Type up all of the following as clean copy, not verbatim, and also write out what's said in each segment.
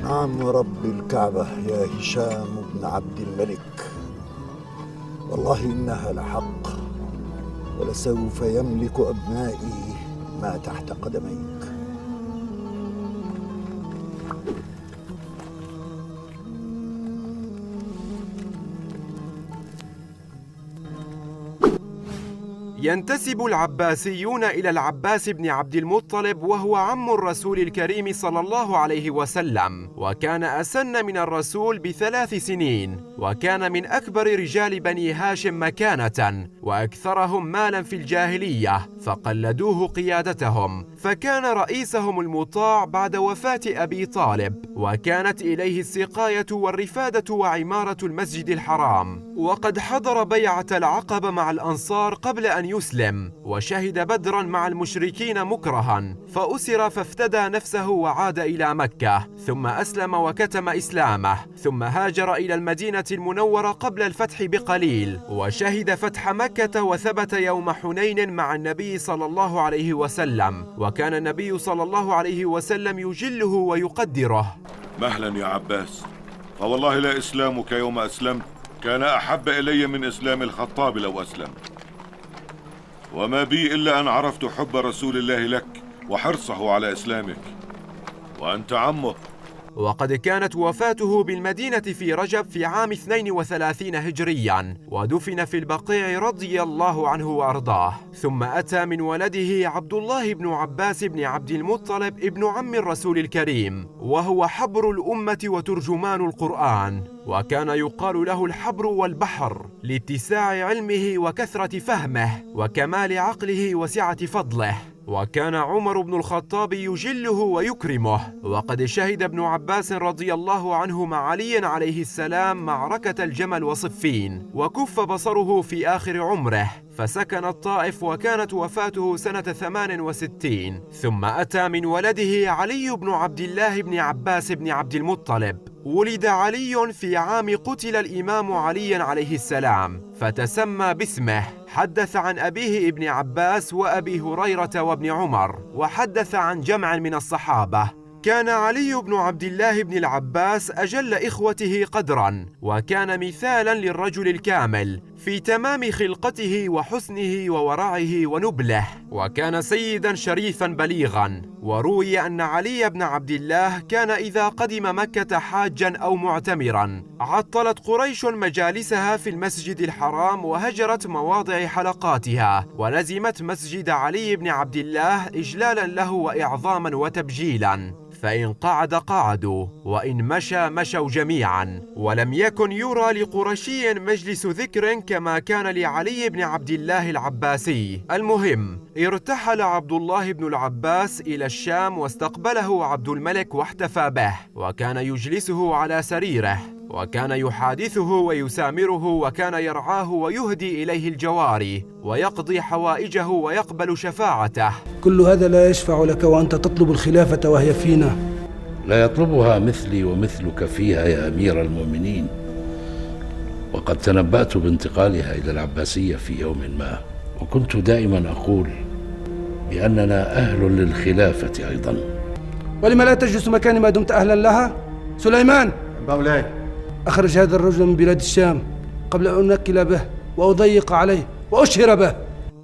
نعم ورب الكعبة يا هشام بن عبد الملك، والله إنها لحق، ولسوف يملك أبنائي ما تحت قدميك. ينتسب العباسيون إلى العباس بن عبد المطلب، وهو عم الرسول الكريم صلى الله عليه وسلم، وكان أسن من الرسول ب3 سنين، وكان من أكبر رجال بني هاشم مكانة وأكثرهم مالا في الجاهلية، فقلدوه قيادتهم، فكان رئيسهم المطاع بعد وفاة أبي طالب، وكانت إليه السقاية والرفادة وعمارة المسجد الحرام. وقد حضر بيعة العقبة مع الأنصار قبل أن يسلم، وشهد بدرا مع المشركين مكرها، فأسر فافتدى نفسه وعاد إلى مكة، ثم أسلم وكتم إسلامه، ثم هاجر إلى المدينة المنورة قبل الفتح بقليل، وشهد فتح مكة وثبت يوم حنين مع النبي صلى الله عليه وسلم، وكان النبي صلى الله عليه وسلم يجله ويقدره. مهلا يا عباس، فوالله لا إسلامك يوم أسلمت كان أحب إلي من إسلام الخطاب لو أسلم، وما بي إلا أن عرفت حب رسول الله لك وحرصه على إسلامك، وأنت عمه. وقد كانت وفاته بالمدينة في رجب في عام 32 هجريا، ودفن في البقيع رضي الله عنه وأرضاه. ثم أتى من ولده عبد الله بن عباس بن عبد المطلب ابن عم الرسول الكريم، وهو حبر الأمة وترجمان القرآن، وكان يقال له الحبر والبحر لاتساع علمه وكثرة فهمه وكمال عقله وسعة فضله. وكان عمر بن الخطاب يجله ويكرمه، وقد شهد ابن عباس رضي الله عنه مع علي عليه السلام معركة الجمل وصفين، وكف بصره في آخر عمره، فسكن الطائف، وكانت وفاته سنة 68. ثم أتى من ولده علي بن عبد الله بن عباس بن عبد المطلب. ولد علي في عام قتل الإمام علي عليه السلام، فتسمى باسمه. حدث عن أبيه ابن عباس وأبي هريرة وابن عمر، وحدث عن جمع من الصحابة. كان علي بن عبد الله بن العباس أجل إخوته قدرا، وكان مثالا للرجل الكامل في تمام خلقته وحسنه وورعه ونبله، وكان سيدا شريفا بليغا. وروي أن علي بن عبد الله كان إذا قدم مكة حاجا أو معتمرا عطلت قريش مجالسها في المسجد الحرام وهجرت مواضع حلقاتها، ولزمت مسجد علي بن عبد الله إجلالا له وإعظاما وتبجيلا، فإن قعد قعدوا، وإن مشى مشوا جميعا. ولم يكن يرى لقرشي مجلس ذكر كما كان لعلي بن عبد الله العباسي. المهم، ارتحل عبد الله بن العباس إلى الشام، واستقبله عبد الملك واحتفى به، وكان يجلسه على سريره، وكان يحادثه ويسامره، وكان يرعاه ويهدي إليه الجواري، ويقضي حوائجه ويقبل شفاعته. كل هذا لا يشفع لك وأنت تطلب الخلافة وهي فينا. لا يطلبها مثلي ومثلك فيها يا أمير المؤمنين، وقد تنبأت بانتقالها إلى العباسية في يوم ما، وكنت دائما أقول بأننا أهل للخلافة أيضا. ولما لا تجلس مكاني ما دمت أهلا لها؟ سليمان مولاي، أخرج هذا الرجل من بلاد الشام قبل أن أنكل به وأضيق عليه وأشهر به.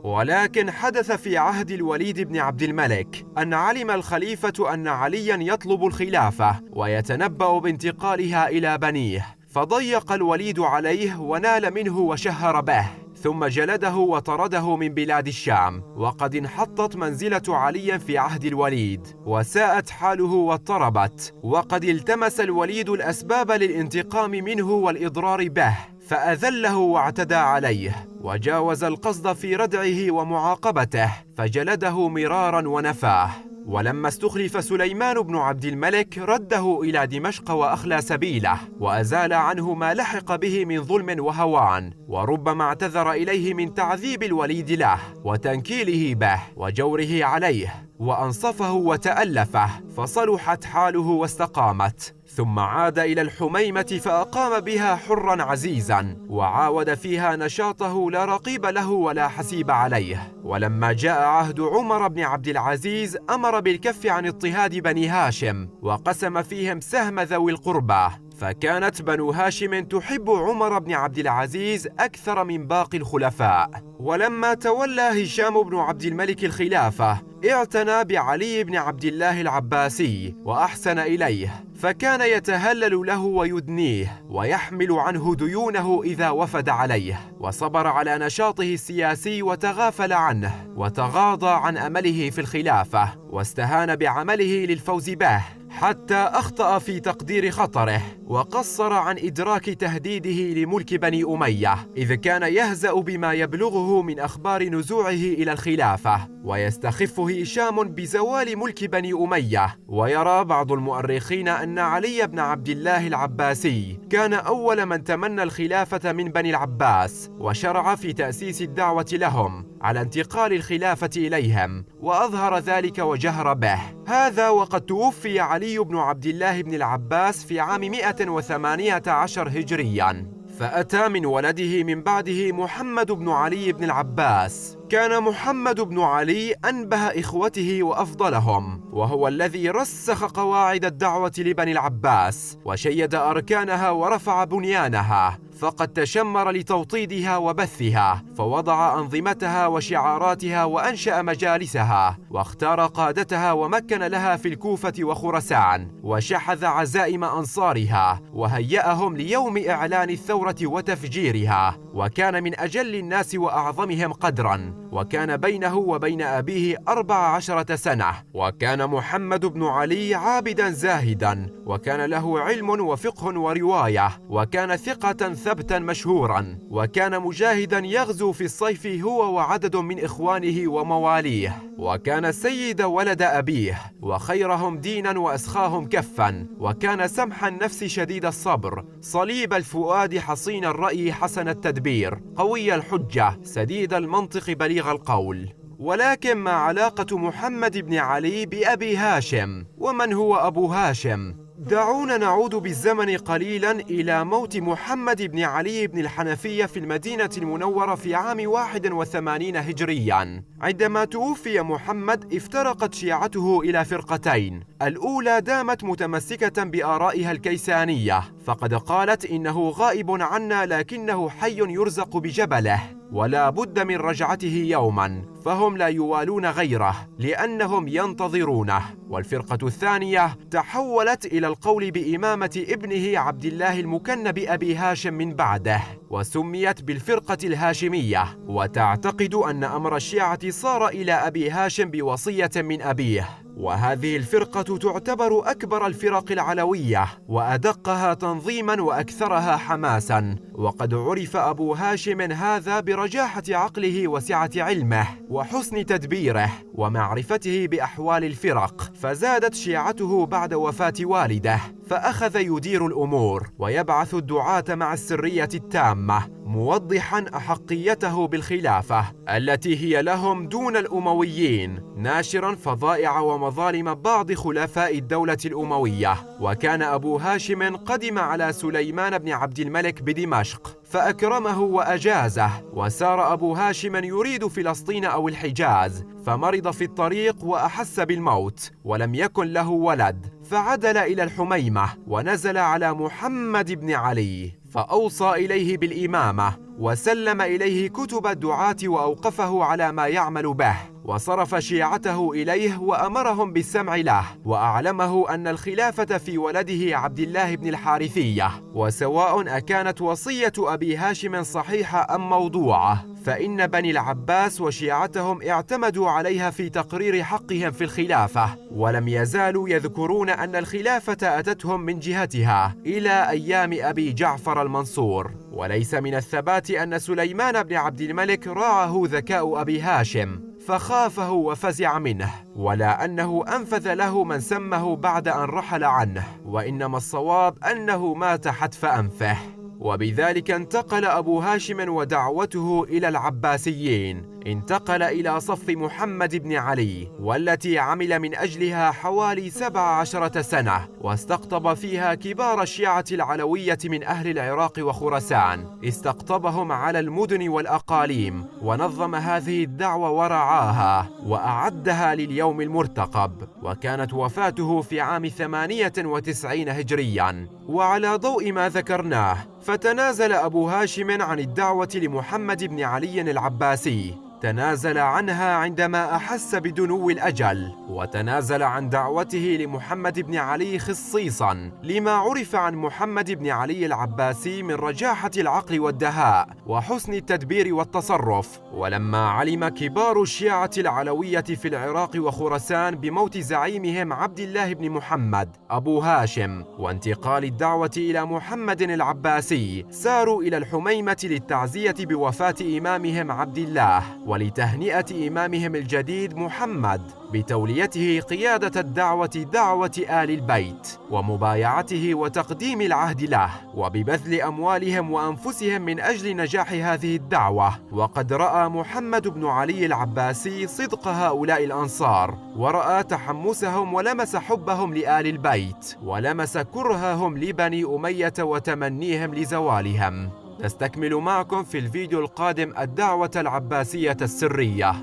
ولكن حدث في عهد الوليد بن عبد الملك أن علم الخليفة أن عليا يطلب الخلافة ويتنبأ بانتقالها إلى بنيه، فضيق الوليد عليه ونال منه وشهر به، ثم جلده وطرده من بلاد الشام. وقد انحطت منزلة علي في عهد الوليد، وساءت حاله واضطربت، وقد التمس الوليد الأسباب للانتقام منه والإضرار به، فأذله واعتدى عليه، وجاوز القصد في ردعه ومعاقبته، فجلده مرارا ونفاه. ولما استخلف سليمان بن عبد الملك رده إلى دمشق وأخلى سبيله، وأزال عنه ما لحق به من ظلم وهوان، وربما اعتذر إليه من تعذيب الوليد له وتنكيله به وجوره عليه. وأنصفه وتألفه، فصلحت حاله واستقامت. ثم عاد إلى الحميمة فأقام بها حرا عزيزا، وعاود فيها نشاطه لا رقيب له ولا حسيب عليه. ولما جاء عهد عمر بن عبد العزيز أمر بالكف عن اضطهاد بني هاشم، وقسم فيهم سهم ذوي القربى، فكانت بنو هاشم تحب عمر بن عبد العزيز أكثر من باقي الخلفاء. ولما تولى هشام بن عبد الملك الخلافة اعتنى بعلي بن عبد الله العباسي وأحسن إليه، فكان يتهلل له ويدنيه ويحمل عنه ديونه إذا وفد عليه، وصبر على نشاطه السياسي وتغافل عنه وتغاضى عن أمله في الخلافة، واستهان بعمله للفوز به، حتى أخطأ في تقدير خطره وقصر عن إدراك تهديده لملك بني أمية، إذ كان يهزأ بما يبلغه من أخبار نزوعه إلى الخلافة، ويستخف هشام بزوال ملك بني أمية. ويرى بعض المؤرخين أن علي بن عبد الله العباسي كان أول من تمنى الخلافة من بني العباس، وشرع في تأسيس الدعوة لهم على انتقال الخلافة إليهم، وأظهر ذلك وجهر به. هذا وقد توفي علي بن عبد الله بن العباس في عام 118 هجرياً، فأتى من ولده من بعده محمد بن علي بن العباس. كان محمد بن علي أنبه إخوته وأفضلهم، وهو الذي رسخ قواعد الدعوة لبني العباس وشيد أركانها ورفع بنيانها، فقد تشمر لتوطيدها وبثها، فوضع أنظمتها وشعاراتها وأنشأ مجالسها، واختار قادتها ومكن لها في الكوفة وخراسان، وشحذ عزائم أنصارها وهيأهم ليوم إعلان الثورة وتفجيرها، وكان من أجل الناس وأعظمهم قدراً، وكان بينه وبين أبيه 14 سنة. وكان محمد بن علي عابداً زاهداً، وكان له علم وفقه ورواية، وكان ثقة ثبتا مشهورا، وكان مجاهدا يغزو في الصيف هو وعدد من إخوانه ومواليه، وكان سيد ولد أبيه وخيرهم دينا وأسخاهم كفا، وكان سمح النفس شديد الصبر، صليب الفؤاد حصين الرأي حسن التدبير، قوي الحجة سديد المنطق بليغ القول. ولكن ما علاقة محمد بن علي بأبي هاشم؟ ومن هو أبو هاشم؟ دعونا نعود بالزمن قليلا إلى موت محمد بن علي بن الحنفية في المدينة المنورة في عام 81 هجريا. عندما توفي محمد افترقت شيعته إلى فرقتين، الأولى دامت متمسكة بآرائها الكيسانية، فقد قالت إنه غائب عنا لكنه حي يرزق بجبله ولا بد من رجعته يوما، فهم لا يوالون غيره لأنهم ينتظرونه. والفرقة الثانية تحولت إلى القول بإمامة ابنه عبد الله المكن بأبي هاشم من بعده، وسميت بالفرقة الهاشمية، وتعتقد أن أمر الشيعة صار إلى أبي هاشم بوصية من أبيه. وهذه الفرقة تعتبر أكبر الفرق العلوية وأدقها تنظيما وأكثرها حماسا، وقد عرف أبو هاشم هذا برجاحة عقله وسعة علمه وحسن تدبيره ومعرفته بأحوال الفرق، فزادت شيعته بعد وفاة والده، فأخذ يدير الأمور ويبعث الدعاة مع السرية التامة، موضحا أحقيته بالخلافة التي هي لهم دون الأمويين، ناشرا فظائع ومظالم بعض خلفاء الدولة الأموية. وكان أبو هاشم قدم على سليمان بن عبد الملك بدمشق فأكرمه وأجازه، وسار أبو هاشم يريد فلسطين أو الحجاز، فمرض في الطريق وأحس بالموت ولم يكن له ولد، فعدل إلى الحميمة ونزل على محمد بن علي، فأوصى إليه بالإمامة وسلم إليه كتب الدعاة وأوقفه على ما يعمل به، وصرف شيعته إليه وأمرهم بالسمع له، وأعلمه أن الخلافة في ولده عبد الله بن الحارثية، وسواء أكانت وصية أبي هاشم صحيحة أم موضوعة، فإن بني العباس وشيعتهم اعتمدوا عليها في تقرير حقهم في الخلافة، ولم يزالوا يذكرون أن الخلافة أتتهم من جهتها إلى أيام أبي جعفر المنصور. وليس من الثبات أن سليمان بن عبد الملك راعه ذكاء أبي هاشم فخافه وفزع منه، ولا أنه أنفذ له من سمه بعد أن رحل عنه، وإنما الصواب أنه مات حتف أنفه. وبذلك انتقل أبو هاشم ودعوته إلى العباسيين، انتقل إلى صف محمد بن علي، والتي عمل من أجلها حوالي 17 سنة، واستقطب فيها كبار الشيعة العلوية من أهل العراق وخراسان. استقطبهم على المدن والأقاليم، ونظم هذه الدعوة ورعاها وأعدها لليوم المرتقب. وكانت وفاته في عام 98 هجريا. وعلى ضوء ما ذكرناه، فتنازل أبو هاشم عن الدعوة لمحمد بن علي العباسي، تنازل عنها عندما أحس بدنو الأجل، وتنازل عن دعوته لمحمد بن علي خصيصا لما عرف عن محمد بن علي العباسي من رجاحة العقل والدهاء وحسن التدبير والتصرف. ولما علم كبار الشيعة العلوية في العراق وخراسان بموت زعيمهم عبد الله بن محمد أبو هاشم وانتقال الدعوة إلى محمد العباسي، ساروا إلى الحميمة للتعزية بوفاة إمامهم عبد الله، ولتهنئة إمامهم الجديد محمد بتوليته قيادة الدعوة، دعوة آل البيت، ومبايعته وتقديم العهد له، وببذل أموالهم وأنفسهم من أجل نجاح هذه الدعوة. وقد رأى محمد بن علي العباسي صدق هؤلاء الأنصار، ورأى تحمسهم، ولمس حبهم لآل البيت، ولمس كرههم لبني أمية وتمنيهم لزوالهم. نستكمل معكم في الفيديو القادم الدعوة العباسية السرية.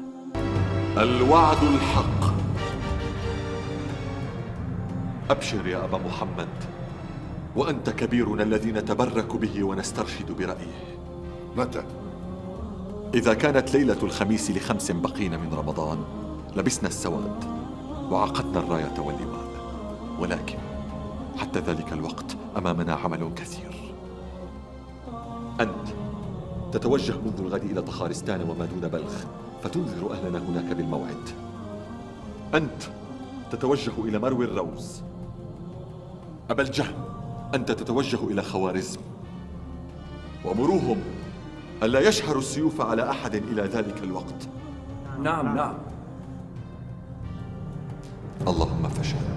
الوعد الحق. أبشر يا أبا محمد، وأنت كبيرنا الذي نتبرك به ونسترشد برأيه. متى؟ إذا كانت ليلة الخميس ل5 بقين من رمضان، لبسنا السواد وعقدنا الراية واللواء، ولكن حتى ذلك الوقت أمامنا عمل كثير. أنت تتوجه منذ الغد إلى طخارستان وما دون بلخ، فتنذر أهلنا هناك بالموعد. أنت تتوجه إلى مروي الروز. أبا الجهم، أنت تتوجه إلى خوارزم، ومروهم ألا يشهروا السيوف على أحد إلى ذلك الوقت. نعم. اللهم فشل.